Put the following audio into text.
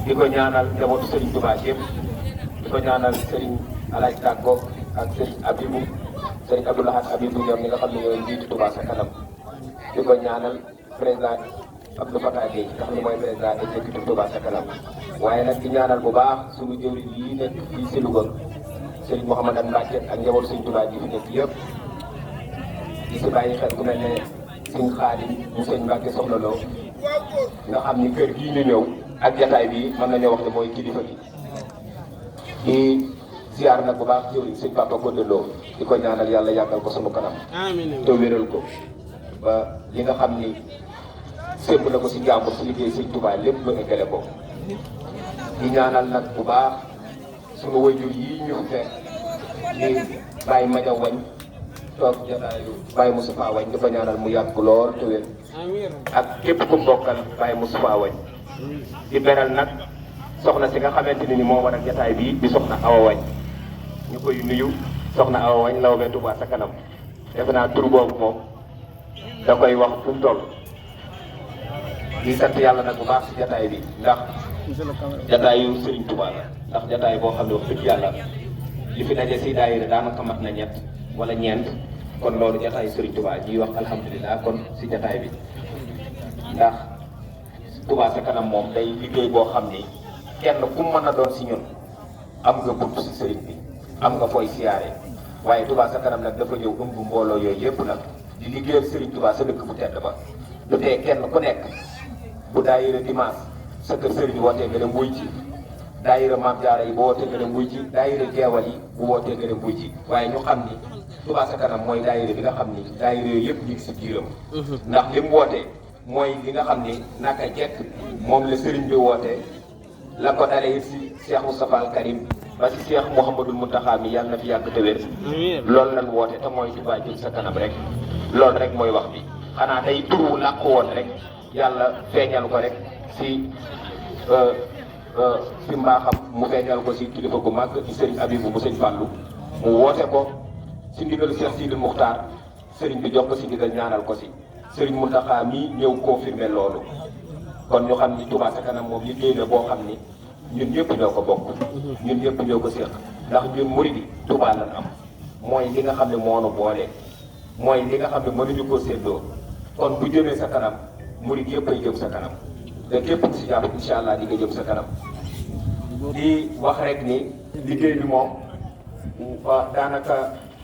di ko ñaanal njabootu Serigne Touba yëpp di ko ñaanal Serigne Alaaj Tàggo ak Serigne Abibou Serigne Abdoulahat Abibou ñoom ñi nga xam ne ñooy njiitu Touba sa kanam di ko ñaanal président Abdou Fatah Gueye nga xam ne mooy président exécutif Touba sa kanam waaye nag di ñaanal bu baax suñu jëwriñ yi nekk fii si Louga Serigne Mouhamadou Mbacke ak njabootu Serigne Touba ji fi nekk yëpp di si bàyyi xel ku mel ne Serigne Khadim mu Serigne Mbacke Soxna Lo nga xam ni kër gii ñu ñëw ak jataay bi mën nañoo wax ne mooy kilifa gi di ziar nag bu baax jëwriñ Serigne Papa Codé Lo di ko ñaanal yàlla yàggal ko sunu kanam te wéral ko ba li nga xam ni sémb na ko si jàmbur si liggéey Serigne Touba lépp ba eggale ko di ñaanal nag bu baax sunu wayjur yi ñu fi fekk di Baye Madia Wañ toog jataayu Baye Moustapha Wañ di ko ñaanal mu yàgg lool te wér ak képp ku bokkal Baye Moustapha Wañ di beral nag soxna si nga xamante ni moo war a jataay bi di soxna Awa Wañ ñu koy nuyu soxna Awa Wañ Lawbe Touba sa kanam defe naa tur boobu moom da koy wax fu mu toll di sant yàlla nag bu baax si jataay bi ndax jataayu Serigne Touba la ndax jataay boo xam ne wax dëgg yàlla li fi daje si daayira daanaka mat na ñett wala ñeent kon loolu jataayu Serigne Touba ñuy wax alhamdulilah kon si jataay bi ndax Touba sa kanam moom day liggéey boo xam ni kenn ku mën a doon si ñun am nga bunt si Serigne bi am nga fooy siyaare waaye Touba sa kanam nag dafa ñëw ëmb mbooloo yooyu yëpp nag di liggéeyal Serigne Touba sa dëkk bu tedd ba du tee kenn ku nekk bu daayira dimanche sa kër Serigne wootee nga dem wuy ci daayira Maam Jaara yi bu wootee nga dem wuy ci daayira jeewal yi bu wootee nga dem wuy ci waaye ñu xam ni Touba sa kanam mooy daayira bi nga xam ni daayira yooyu yëpp ñu ngi si biiram ndax li mu wootee mooy li nga xam ni naka jekk moom la Serigne bi wootee la ko dalee si Cheikh Moustapha Al Karim ba si Cheikh Mouhamadul Mountakha mi yàlla na fi yàgg te wér loolu lan woote te mooy Touba jëm sa kanam rek loolu rek mooy wax bi xanaa day turu làq woon rek yàlla feeñal ko rek si mbaaxam mu feeñal ko si kilifa gu mag di Serigne Abibou mu Serigne Fallou mu woote ko si ndigal Cheikh Sidil Muxtaar Serigne bi jox ko si ndigal ñaanal ko si Serigne Mountakha mi ñëw confirmer loolu kon ñu xam ni Touba sa kanam moom liggéey la boo xam ni ñun ñëpp ñoo ko bokk ñun ñëpp ñoo ko séq ndax ñun murid yi Touba lan am mooy li nga xam ne moo nu boole mooy li nga xam ne mënuñu koo séddoo kon bu jëmee sa kanam murid yëpp ay jëm sa kanam te képp ku si jàpp incha allah di nga jëm sa kanam di wax rek ni liggéey bi moom daanaka